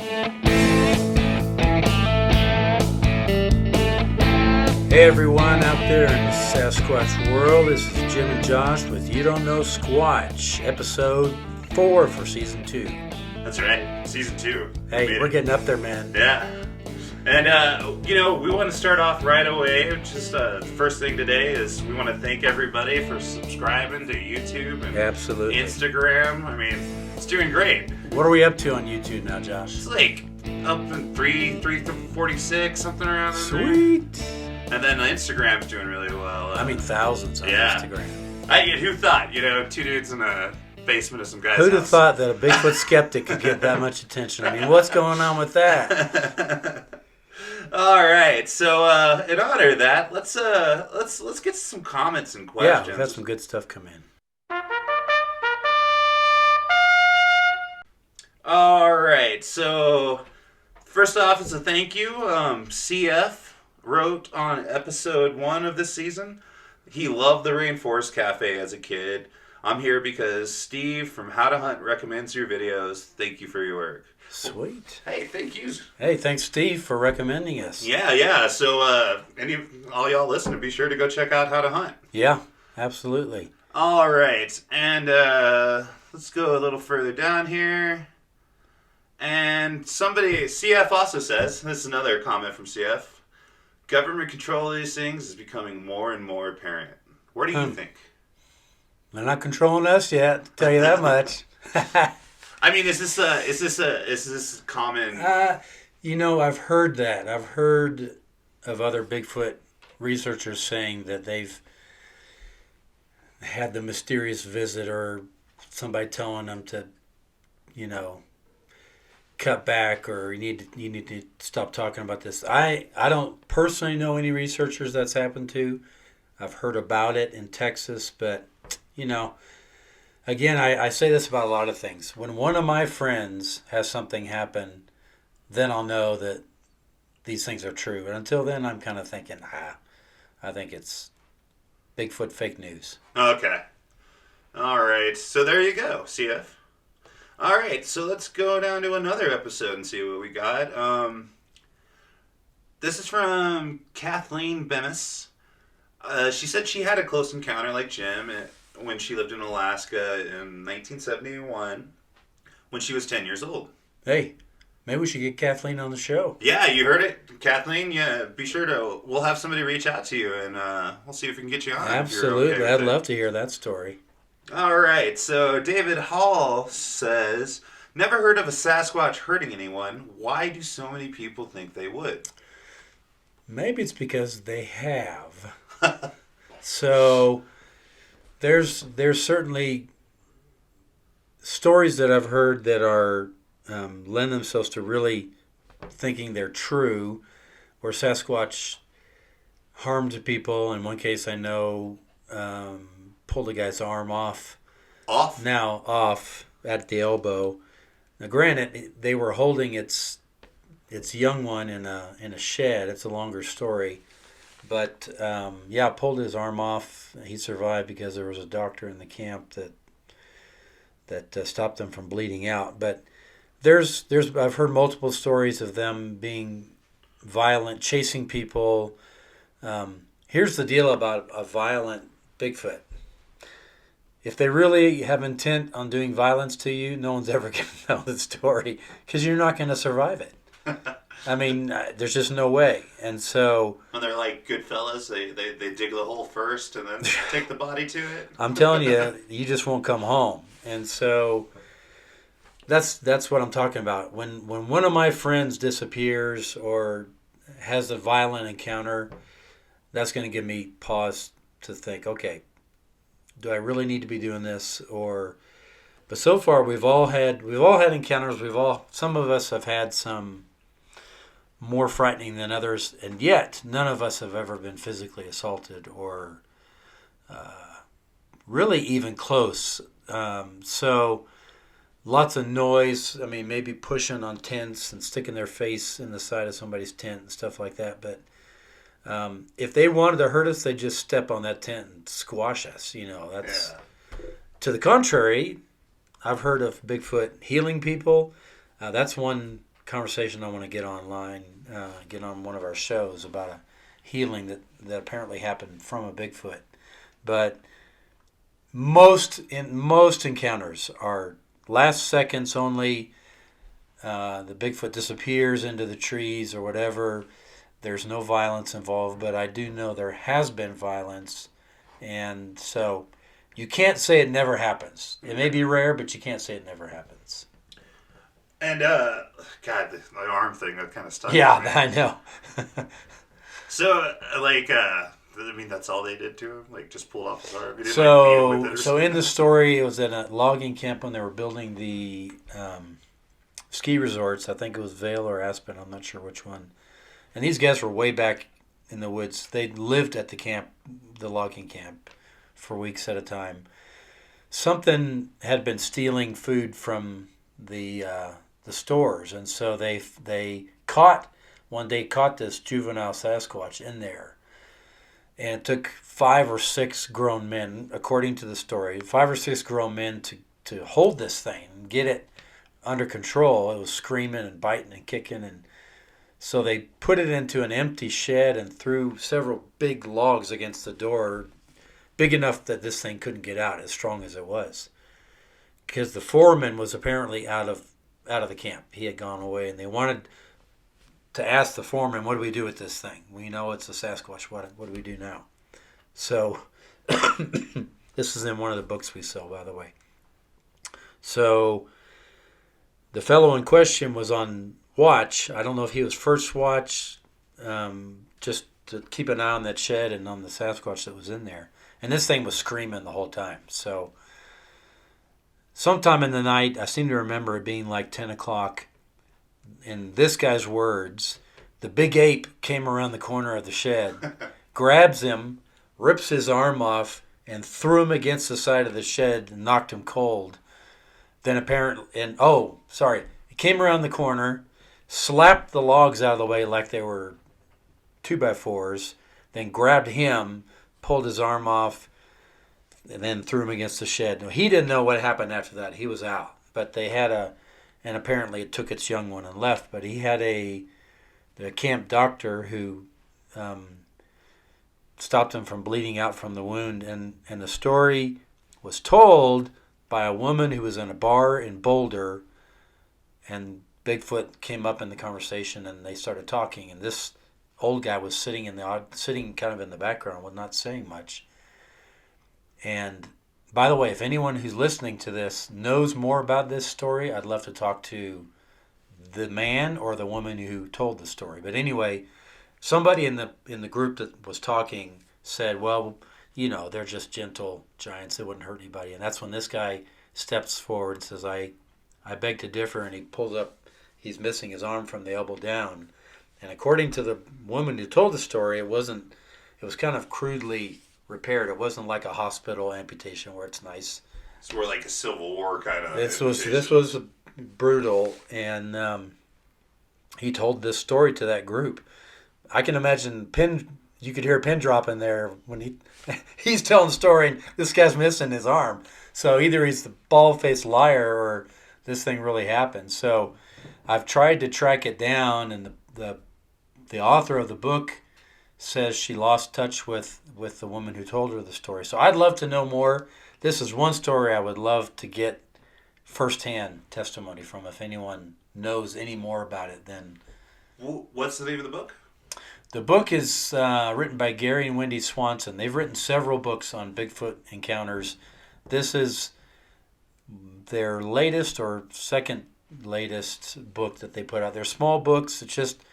Hey everyone out there in the Sasquatch world, this is Jim and Josh with You Don't Know Squatch, episode 4 for season 2. That's right, season 2. Hey, we're getting up there, man. Yeah. And, we want to start off right away. Just first thing today is we want to thank everybody for subscribing to YouTube and Absolutely. Instagram. I mean, it's doing great. What are we up to on YouTube now, Josh? It's like up in 346, something around in there. Sweet. And then Instagram's doing really well. Thousands on Instagram. Who thought, two dudes in a basement of some guy's Who'd have house. thought that a Bigfoot skeptic could get that much attention? I mean, what's going on with that? All right, so in honor of that, let's get some comments and questions. Yeah, we've had some good stuff come in. All right, so first off is a thank you. CF wrote on episode 1 of this season. He loved the Rainforest Cafe as a kid. I'm here because Steve from How to Hunt recommends your videos. Thank you for your work. Sweet. Hey, thank you. Hey, thanks, Steve, for recommending us. Yeah. So, all y'all listening, be sure to go check out How to Hunt. Yeah, absolutely. All right, and let's go a little further down here. And CF also says, this is another comment from CF, government control of these things is becoming more and more apparent. What do you think? They're not controlling us yet, I'll tell you that much. I mean, is this common? I've heard that. I've heard of other Bigfoot researchers saying that they've had the mysterious visit or somebody telling them to, cut back or you need to stop talking about this. I don't personally know any researchers that's happened to. I've heard about it in Texas, but again, I say this about a lot of things. When one of my friends has something happen, then I'll know that these things are true. But until then, I'm kind of thinking, I think it's Bigfoot fake news. Okay. All right. So there you go, CF. All right. So let's go down to another episode and see what we got. This is from Kathleen Bemis. She said she had a close encounter like Jim when she lived in Alaska in 1971 when she was 10 years old. Hey, maybe we should get Kathleen on the show. Yeah, you heard it. Kathleen, yeah, be sure we'll have somebody reach out to you and we'll see if we can get you on. Absolutely. I'd love to hear that story. All right, so David Hall says, never heard of a Sasquatch hurting anyone. Why do so many people think they would? Maybe it's because they have. So there's certainly stories that I've heard that are lend themselves to really thinking they're true, where Sasquatch harmed people. In one case, I know pulled a guy's arm off. Off at the elbow. Now, granted, they were holding its young one in a shed. It's a longer story. But, pulled his arm off. He survived because there was a doctor in the camp that stopped them from bleeding out. But I've heard multiple stories of them being violent, chasing people. Here's the deal about a violent Bigfoot. If they really have intent on doing violence to you, no one's ever going to know the story because you're not going to survive it. I mean, there's just no way. And so... When they're like Goodfellas, they dig the hole first and then take the body to it. I'm telling you, you just won't come home. And so that's what I'm talking about. When one of my friends disappears or has a violent encounter, that's going to give me pause to think, okay, do I really need to be doing this? But so far we've all had encounters. Some of us have had some more frightening than others, and yet none of us have ever been physically assaulted or really even close. So lots of noise. I mean, maybe pushing on tents and sticking their face in the side of somebody's tent and stuff like that. But if they wanted to hurt us, they'd just step on that tent and squash us. That's to the contrary. I've heard of Bigfoot healing people. That's one conversation I want to get online, get on one of our shows about a healing that apparently happened from a Bigfoot. But most encounters are last seconds only. The Bigfoot disappears into the trees or whatever. There's no violence involved, but I do know there has been violence, and so you can't say it never happens. It may be rare, but you can't say it never happens. And God, the arm thing that kind of stuck. Yeah, I know. So, like, I mean, that's all they did to him? Like, just pulled off his arm? So in the story, it was at a logging camp when they were building the ski resorts. I think it was Vail or Aspen. I'm not sure which one. And these guys were way back in the woods. They lived at the camp, the logging camp, for weeks at a time. Something had been stealing food from the stores, and so they caught this juvenile Sasquatch in there. And it took 5 or 6 grown men, according to the story, 5 or 6 grown men to hold this thing and get it under control. It was screaming and biting and kicking, and so they put it into an empty shed and threw several big logs against the door, big enough that this thing couldn't get out, as strong as it was. Because the foreman was apparently out of the camp. He had gone away, and they wanted to ask the foreman, what do we do with this thing? We know it's a Sasquatch. What do we do now? So this is in one of the books we sell, by the way. So the fellow in question was on watch. I don't know if he was first watch, just to keep an eye on that shed and on the Sasquatch that was in there. And this thing was screaming the whole time. So sometime in the night, I seem to remember it being like 10 o'clock. In this guy's words, the big ape came around the corner of the shed, grabs him, rips his arm off, and threw him against the side of the shed and knocked him cold. Then he came around the corner, slapped the logs out of the way like they were 2x4s, then grabbed him, pulled his arm off, and then threw him against the shed. Now, he didn't know what happened after that. He was out. But they had and apparently it took its young one and left, but he had the camp doctor who stopped him from bleeding out from the wound. And the story was told by a woman who was in a bar in Boulder, and Bigfoot came up in the conversation, and they started talking, and this old guy was sitting kind of in the background, was not saying much. And by the way, if anyone who's listening to this knows more about this story, I'd love to talk to the man or the woman who told the story. But anyway, somebody in the group that was talking said, well, they're just gentle giants. They wouldn't hurt anybody. And that's when this guy steps forward and says, I beg to differ. And he pulls up, he's missing his arm from the elbow down. And according to the woman who told the story, it was kind of crudely repaired. It wasn't like a hospital amputation where it's nice. It's more like a Civil War kind of. This was brutal, and he told this story to that group. I can imagine you could hear a pin drop in there when he's telling the story, and this guy's missing his arm. So either he's the bald-faced liar or this thing really happened. So I've tried to track it down, and the author of the book says she lost touch with the woman who told her the story. So I'd love to know more. This is one story I would love to get firsthand testimony from. If anyone knows any more about it, then... What's the name of the book? The book is written by Gary and Wendy Swanson. They've written several books on Bigfoot encounters. This is their latest or second latest book that they put out. They're small books. It's just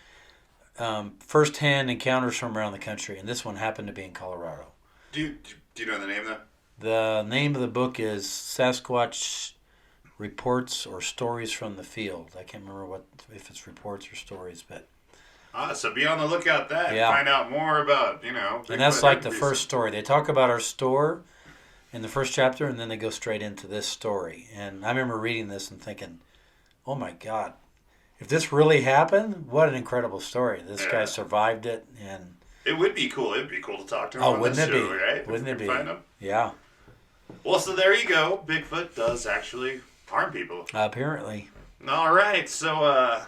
first-hand encounters from around the country, and this one happened to be in Colorado. Do you know the name, though? The name of the book is Sasquatch Reports or Stories from the Field. I can't remember if it's reports or stories, but... so be on the lookout and yeah. Find out more about, Bigfoot. And that's like the first story. They talk about our store in the first chapter, and then they go straight into this story. And I remember reading this and thinking, oh my God, if this really happened, what an incredible story. This guy survived it, and... It would be cool. It'd be cool to talk to him on this show, right? Wouldn't it be? Find him. Yeah. Well, so there you go. Bigfoot does actually harm people. Apparently. All right. So,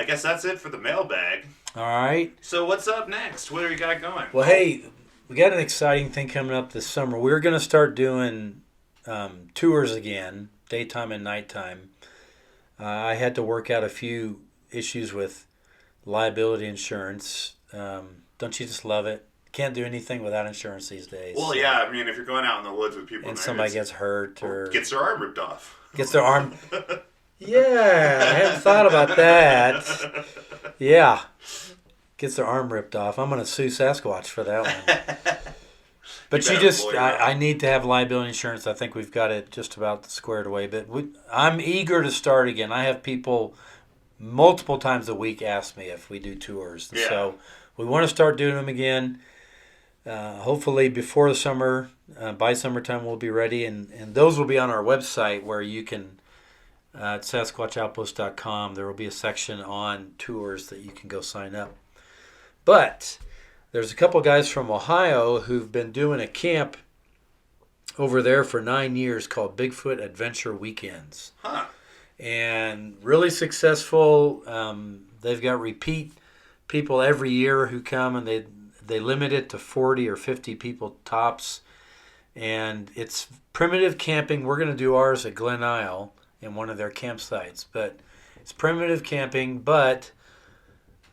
I guess that's it for the mailbag. All right. So what's up next? What do we got going? Well, hey, we got an exciting thing coming up this summer. We're going to start doing tours again, daytime and nighttime. I had to work out a few issues with liability insurance. Don't you just love it? Can't do anything without insurance these days. Well, yeah, I mean, if you're going out in the woods with people and somebody gets hurt or gets their arm ripped off. Gets their arm. Yeah, I hadn't thought about that. Yeah. Gets their arm ripped off. I'm going to sue Sasquatch for that one. But I need to have liability insurance. I think we've got it just about squared away. But I'm eager to start again. I have people multiple times a week ask me if we do tours. Yeah. So we want to start doing them again. Hopefully before the summer, by summertime we'll be ready. And those will be on our website where you can, at SasquatchOutpost.com, there will be a section on tours that you can go sign up. But there's a couple guys from Ohio who've been doing a camp over there for 9 years called Bigfoot Adventure Weekends. Huh. And really successful. They've got repeat people every year who come, and they limit it to 40 or 50 people tops. And it's primitive camping. We're going to do ours at Glen Isle in one of their campsites. But it's primitive camping, but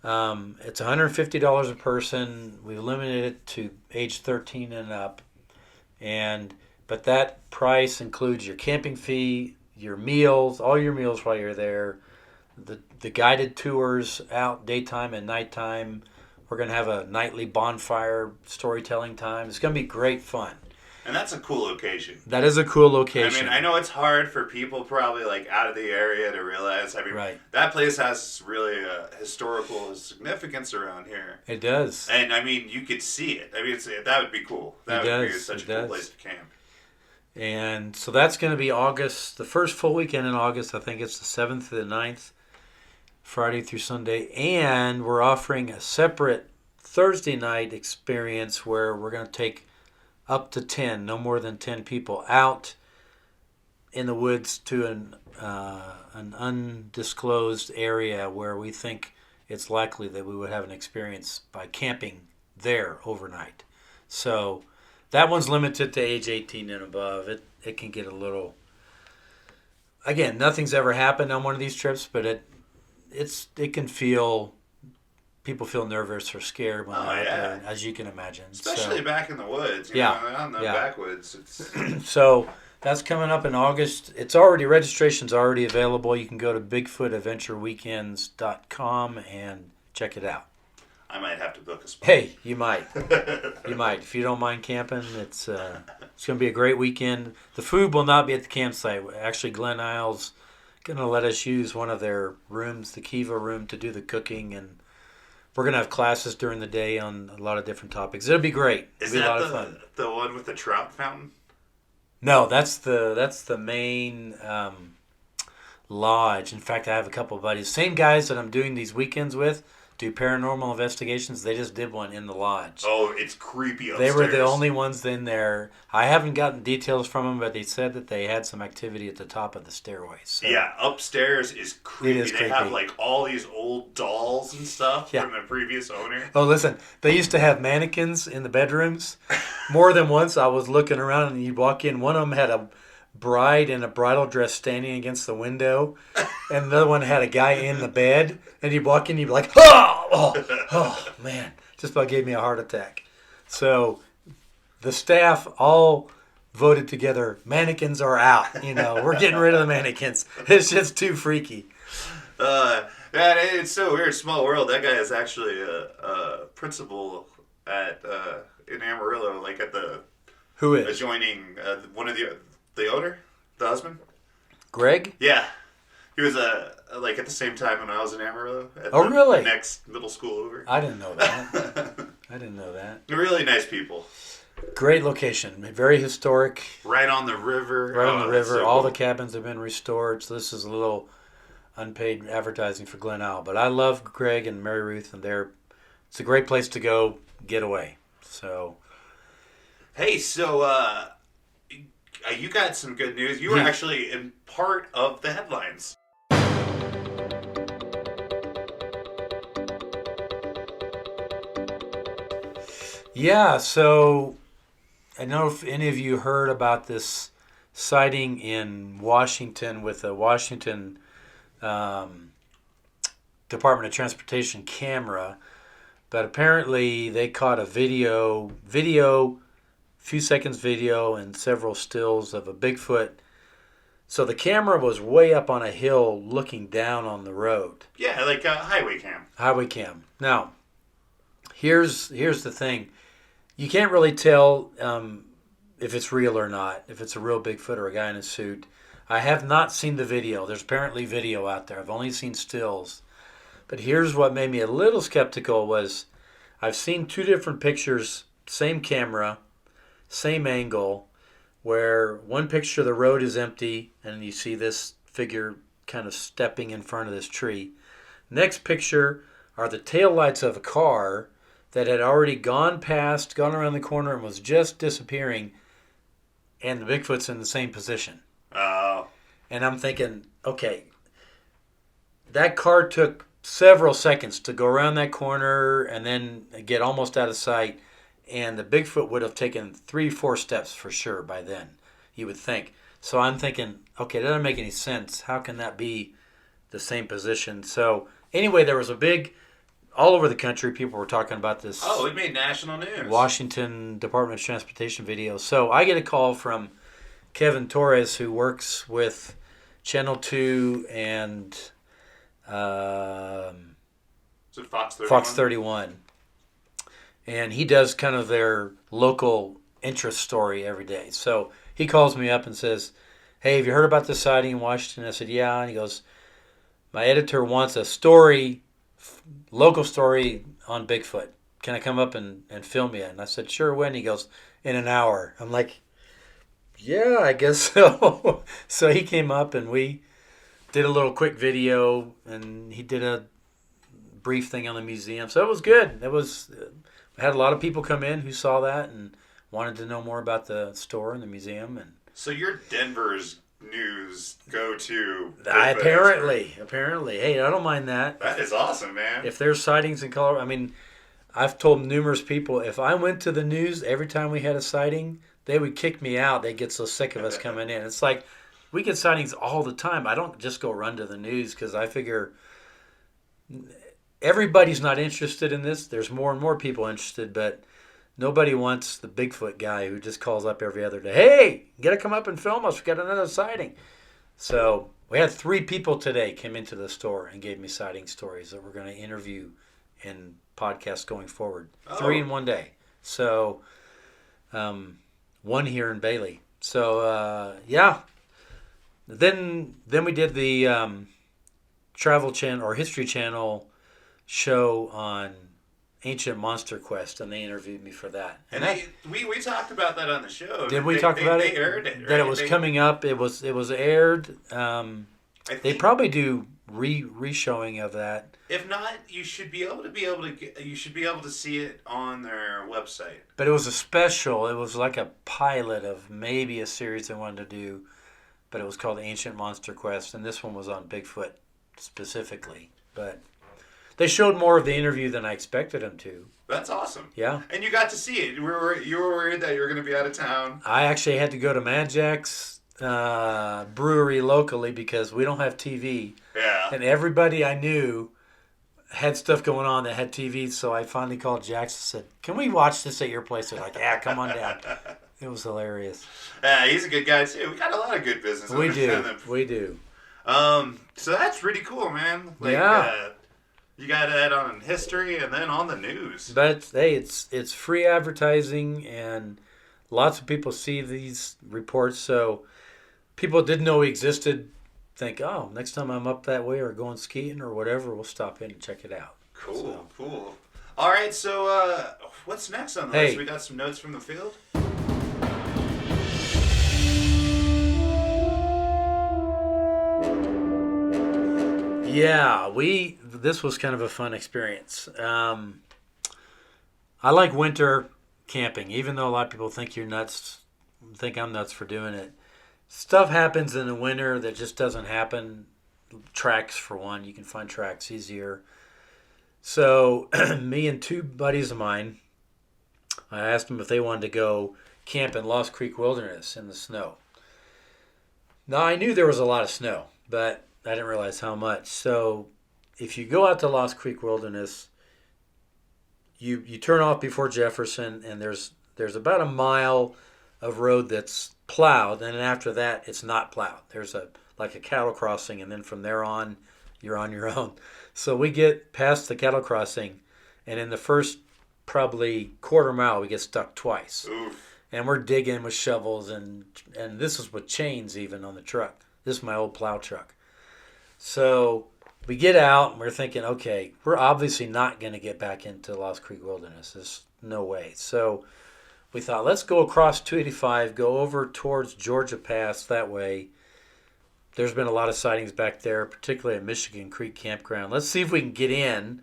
it's $150 a person. We've limited it to age 13 and up. But that price includes your camping fee, your meals, all your meals while you're there, the guided tours out daytime and nighttime. We're going to have a nightly bonfire storytelling time. It's going to be great fun. And that's a cool location. That is a cool location. I mean, I know it's hard for people probably like out of the area to realize. I mean, right. That place has really a historical significance around here. It does. And I mean, you could see it. I mean, that would be cool. That would be such a cool place to camp. And so that's going to be August, the first full weekend in August. I think it's the 7th to the 9th, Friday through Sunday. And we're offering a separate Thursday night experience where we're going to take up to 10, no more than 10 people out in the woods to an undisclosed area where we think it's likely that we would have an experience by camping there overnight. So that one's limited to age 18 and above. It can get a little... Again, nothing's ever happened on one of these trips, but it can feel... People feel nervous or scared when they're out there, as you can imagine. Especially back in the woods. You know, out in the backwoods. So that's coming up in August. Registration's already available. You can go to BigfootAdventureWeekends.com and check it out. I might have to book a spot. Hey, you might. You might. If you don't mind camping, it's going to be a great weekend. The food will not be at the campsite. Actually, Glen Isle's going to let us use one of their rooms, the Kiva room, to do the cooking, and we're going to have classes during the day on a lot of different topics. It'll be great. It'll be a lot of fun. The one with the trout fountain? No, that's the main lodge. In fact, I have a couple of buddies. Same guys that I'm doing these weekends with do paranormal investigations. They just did one in the lodge. Oh, it's creepy upstairs. They were the only ones in there. I haven't gotten details from them, but they said that they had some activity at the top of the stairway. So. Yeah, upstairs is creepy. It is creepy. They have like all these old dolls and stuff from the previous owner. Oh, listen, they used to have mannequins in the bedrooms. More than once I was looking around and you'd walk in. One of them had a bride in a bridal dress standing against the window, and another one had a guy in the bed, and you'd walk in and you'd be like, oh man, just about gave me a heart attack. So the staff all voted together, mannequins are out, we're getting rid of the mannequins. It's just too freaky. It's so weird, small world. That guy is actually a principal at in Amarillo, like at the Who is adjoining one of the owner, the husband? Greg? Yeah. He was like at the same time when I was in Amarillo. Really? Next middle school over. I didn't know that. They're really nice people. Great location. Very historic. Right on the river. Right on the river. So all the cabins have been restored. So this is a little unpaid advertising for Glen Isle. But I love Greg and Mary Ruth, and it's a great place to go get away. So. Hey, so you got some good news. You were actually in part of the headlines. Yeah, so I don't know if any of you heard about this sighting in Washington with a Washington um, Department of Transportation camera, but apparently they caught a few seconds video, and several stills of a Bigfoot. So the camera was way up on a hill looking down on the road. Yeah, like a highway cam. Highway cam. Now, here's the thing. You can't really tell if it's real or not, if it's a real Bigfoot or a guy in a suit. I have not seen the video. There's apparently video out there. I've only seen stills. But here's what made me a little skeptical was I've seen two different pictures, same camera, same angle, where one picture the road is empty and you see this figure kind of stepping in front of this tree. Next picture are the taillights of a car that had already gone around the corner and was just disappearing, and the Bigfoot's in the same position. Oh. And I'm thinking, okay, that car took several seconds to go around that corner and then get almost out of sight, and the Bigfoot would have taken 3-4 steps for sure by then, you would think. So I'm thinking, okay, that doesn't make any sense. How can that be the same position? So anyway, there was a big, all over the country, people were talking about this. Oh, it made national news. Washington Department of Transportation video. So I get a call from Kevin Torres, who works with Channel 2 and Is it Fox 31? Fox 31. And he does kind of their local interest story every day. So he calls me up and says, hey, have you heard about this sighting in Washington? I said, yeah. And he goes, my editor wants a story, local story on Bigfoot. Can I come up and film you? And I said, sure, when? He goes, in an hour. I'm like, yeah, I guess so. So he came up and we did a little quick video, and he did a brief thing on the museum. So it was good. We had a lot of people come in who saw that and wanted to know more about the store and the museum. And so you're Denver's news go-to. apparently. Hey, I don't mind that. That is awesome, man. If there's sightings in Colorado, I mean, I've told numerous people, if I went to the news every time we had a sighting, they would kick me out. They'd get so sick of us coming in. It's like, we get sightings all the time. I don't just go run to the news because I figure everybody's not interested in this. There's more and more people interested, but nobody wants the Bigfoot guy who just calls up every other day. Hey, you got to come up and film us. We got another sighting. So we had 3 people today came into the store and gave me sighting stories that we're going to interview in podcasts going forward. 3 in one day. So one here in Bailey. So yeah. Then we did the Travel Channel or History Channel show on Ancient Monster Quest, and they interviewed me for that. And we talked about that on the show. Did we talk about it? They aired it, right? That it was coming up. It was aired. They probably do re-showing of that. If not, you should be able to see it on their website. But it was a special. It was like a pilot of maybe a series they wanted to do, but it was called Ancient Monster Quest, and this one was on Bigfoot specifically. But they showed more of the interview than I expected them to. That's awesome. Yeah. And you got to see it. You were worried that you were going to be out of town. I actually had to go to Mad Jack's brewery locally because we don't have TV. Yeah. And everybody I knew had stuff going on that had TV, so I finally called Jack's and said, can we watch this at your place? They're like, yeah, come on down. It was hilarious. Yeah, he's a good guy, too. We got a lot of good business. We do. So that's pretty cool, man. Yeah. You got that on history and then on the news. But hey, it's free advertising, and lots of people see these reports. So people didn't know we existed. Think, oh, next time I'm up that way or going skiing or whatever, we'll stop in and check it out. Cool. All right, so what's next on the list? We got some notes from the field. Yeah, this was kind of a fun experience. I like winter camping, even though a lot of people think I'm nuts for doing it. Stuff happens in the winter that just doesn't happen. Tracks, for one. You can find tracks easier. So me and 2 buddies of mine I asked them if they wanted to go camp in Lost Creek Wilderness in the snow. Now, I knew there was a lot of snow, but I didn't realize how much. So if you go out to Lost Creek Wilderness, you turn off before Jefferson, and there's about a mile of road that's plowed, and then after that, it's not plowed. There's like a cattle crossing, and then from there on, you're on your own. So we get past the cattle crossing, and in the first probably quarter mile, we get stuck twice. Oof. And we're digging with shovels, and this is with chains even on the truck. This is my old plow truck. So we get out, and we're thinking, okay, we're obviously not going to get back into Lost Creek Wilderness. There's no way. So we thought, let's go across 285, go over towards Georgia Pass that way. There's been a lot of sightings back there, particularly at Michigan Creek Campground. Let's see if we can get in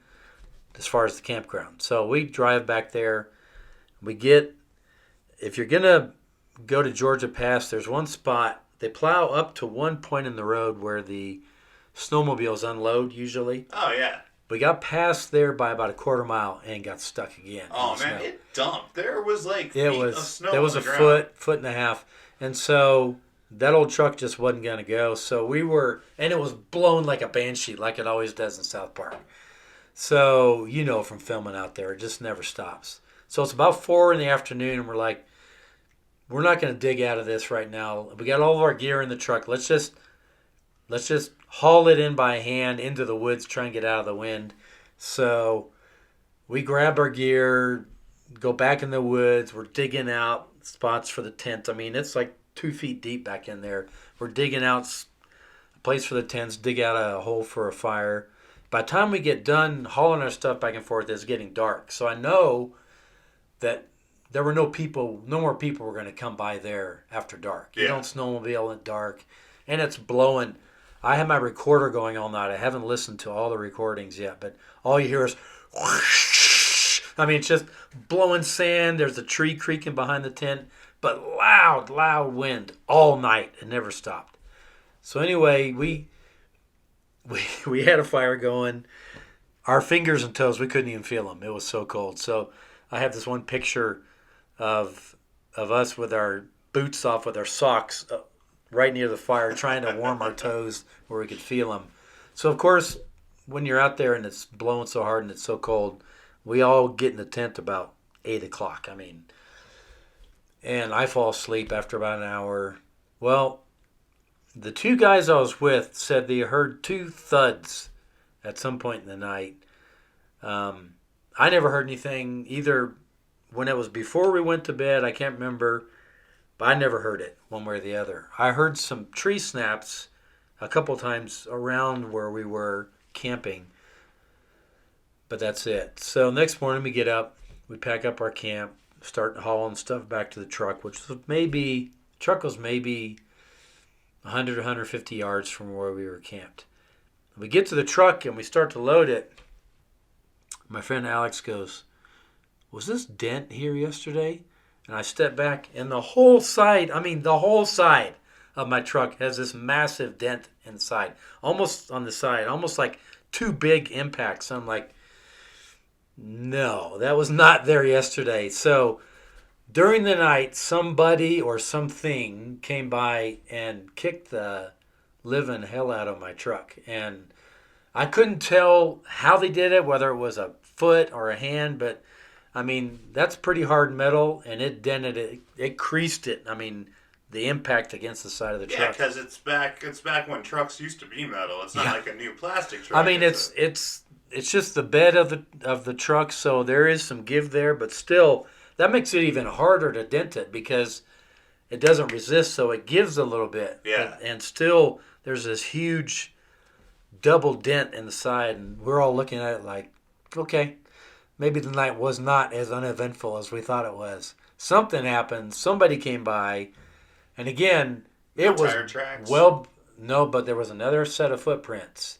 as far as the campground. So we drive back there. If you're going to go to Georgia Pass, there's one spot. They plow up to one point in the road where the snowmobiles unload usually. Oh, yeah. We got past there by about a quarter mile and got stuck again. Oh, man, it dumped. There was like feet of snow There was on a the ground. foot and a half. And so that old truck just wasn't going to go. So and it was blown like a banshee, like it always does in South Park. So, from filming out there, it just never stops. So it's about 4 in the afternoon, and we're like, we're not going to dig out of this right now. We got all of our gear in the truck. Let's just haul it in by hand into the woods, try and get out of the wind. So we grab our gear, go back in the woods. We're digging out spots for the tent. I mean, it's like 2 feet deep back in there. We're digging out a place for the tents, dig out a hole for a fire. By the time we get done hauling our stuff back and forth, it's getting dark. So I know that there were no more people were going to come by there after dark. Yeah. You don't snowmobile in dark. And it's blowing. I have my recorder going all night. I haven't listened to all the recordings yet, but all you hear is whoosh. I mean, it's just blowing sand. There's a tree creaking behind the tent, but loud wind all night. It never stopped. So anyway, we had a fire going. Our fingers and toes, we couldn't even feel them. It was so cold. So I have this one picture of us with our boots off with our socks right near the fire trying to warm our toes where we could feel them. So, of course, when you're out there and it's blowing so hard and it's so cold, we all get in the tent about 8 o'clock. And I fall asleep after about an hour. Well, the 2 guys I was with said they heard 2 thuds at some point in the night. I never heard anything either when it was before we went to bed. I can't remember, but I never heard it one way or the other. I heard some tree snaps a couple times around where we were camping, but that's it. So next morning we get up, we pack up our camp, start hauling stuff back to the truck, which was maybe 100, 150 yards from where we were camped. We get to the truck and we start to load it. My friend Alex goes, "Was this dent here yesterday?" And I step back, and the whole side of my truck has this massive dent inside, almost on the side, almost like 2 big impacts. I'm like, no, that was not there yesterday. So during the night, somebody or something came by and kicked the living hell out of my truck. And I couldn't tell how they did it, whether it was a foot or a hand, but that's pretty hard metal, and it dented it. It creased it. The impact against the side of the truck. Yeah, because it's back when trucks used to be metal. It's not like a new plastic truck. It's just the bed of the truck, so there is some give there, but still, that makes it even harder to dent it because it doesn't resist, so it gives a little bit. Yeah. And still, there's this huge double dent in the side, and we're all looking at it like, okay, maybe the night was not as uneventful as we thought it was. Something happened. Somebody came by, and again, it was tire tracks? No, but there was another set of footprints.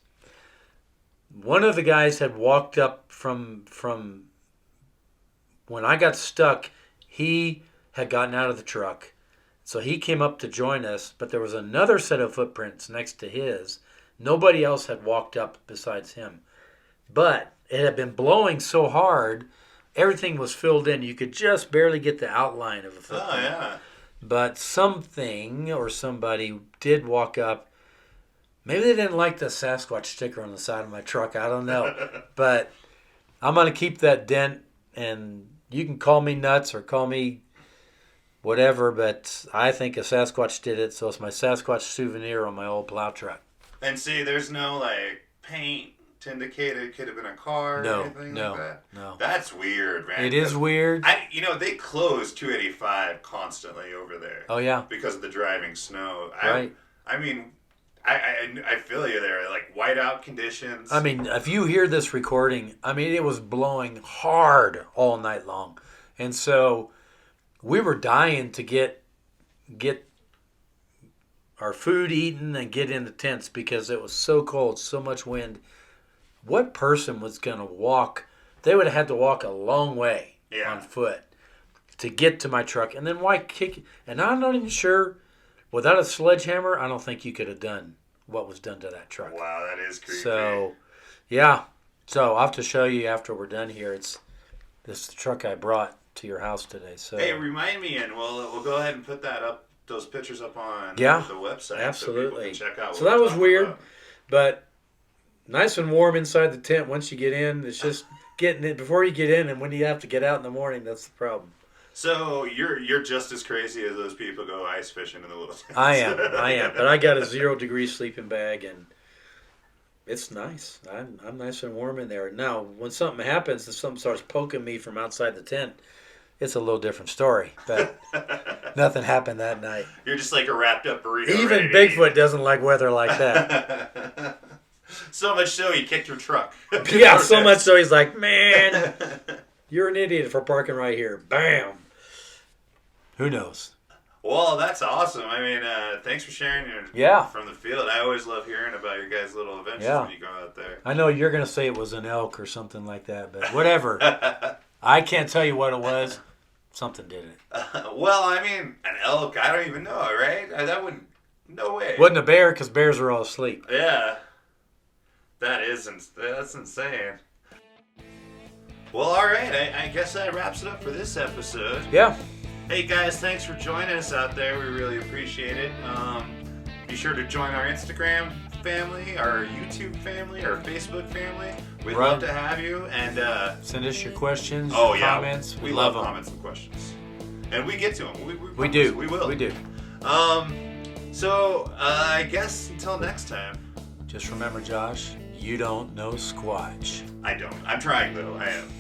One of the guys had walked up from when I got stuck. He had gotten out of the truck, so he came up to join us. But there was another set of footprints next to his. Nobody else had walked up besides him. But it had been blowing so hard, everything was filled in. You could just barely get the outline of a footprint. Oh, yeah. But something or somebody did walk up. Maybe they didn't like the Sasquatch sticker on the side of my truck. I don't know. But I'm going to keep that dent, and you can call me nuts or call me whatever, but I think a Sasquatch did it, so it's my Sasquatch souvenir on my old plow truck. And see, there's no, like, paint to indicate it could have been a car or anything like that? No. That's weird, man. It is weird. They close 285 constantly over there. Oh, yeah. Because of the driving snow. Right. I mean, I feel you there. Like, whiteout conditions. I mean, if you hear this recording, it was blowing hard all night long. And so we were dying to get our food eaten and get in the tents because it was so cold, so much wind. What person was going to walk? They would have had to walk a long way on foot to get to my truck. And then why kick? And I'm not even sure. Without a sledgehammer, I don't think you could have done what was done to that truck. Wow, that is creepy. So, yeah. So I'll have to show you after we're done here. It's this truck I brought to your house today. So hey, remind me, and we'll go ahead and put that up, those pictures up on the website. Absolutely. So people can check out. So that was weird, but nice and warm inside the tent. Once you get in, it's just getting in before you get in, and when you have to get out in the morning, that's the problem. So you're just as crazy as those people go ice fishing in the little tents. I am. But I got a 0-degree sleeping bag, and it's nice. I'm nice and warm in there. Now, when something happens and something starts poking me from outside the tent, it's a little different story. But nothing happened that night. You're just like a wrapped up burrito. Even Bigfoot doesn't like weather like that. So much so he kicked your truck. Yeah, so much so he's like, man, you're an idiot for parking right here. Bam. Who knows? Well, that's awesome. Thanks for sharing from the field. I always love hearing about your guys' little adventures when you go out there. I know you're going to say it was an elk or something like that, but whatever. I can't tell you what it was. Something did it. An elk, I don't even know, right? That wouldn't, no way. Wasn't a bear because bears are all asleep. Yeah. That's insane. Well, all right. I guess that wraps it up for this episode. Yeah. Hey guys, thanks for joining us out there. We really appreciate it. Be sure to join our Instagram family, our YouTube family, our Facebook family. We'd love to have you. And send us your questions, comments. We love comments and questions. And we get to them. We do. We will. We do. So I guess until next time. Just remember, Josh, you don't know Squatch. I don't. I'm trying though. I am.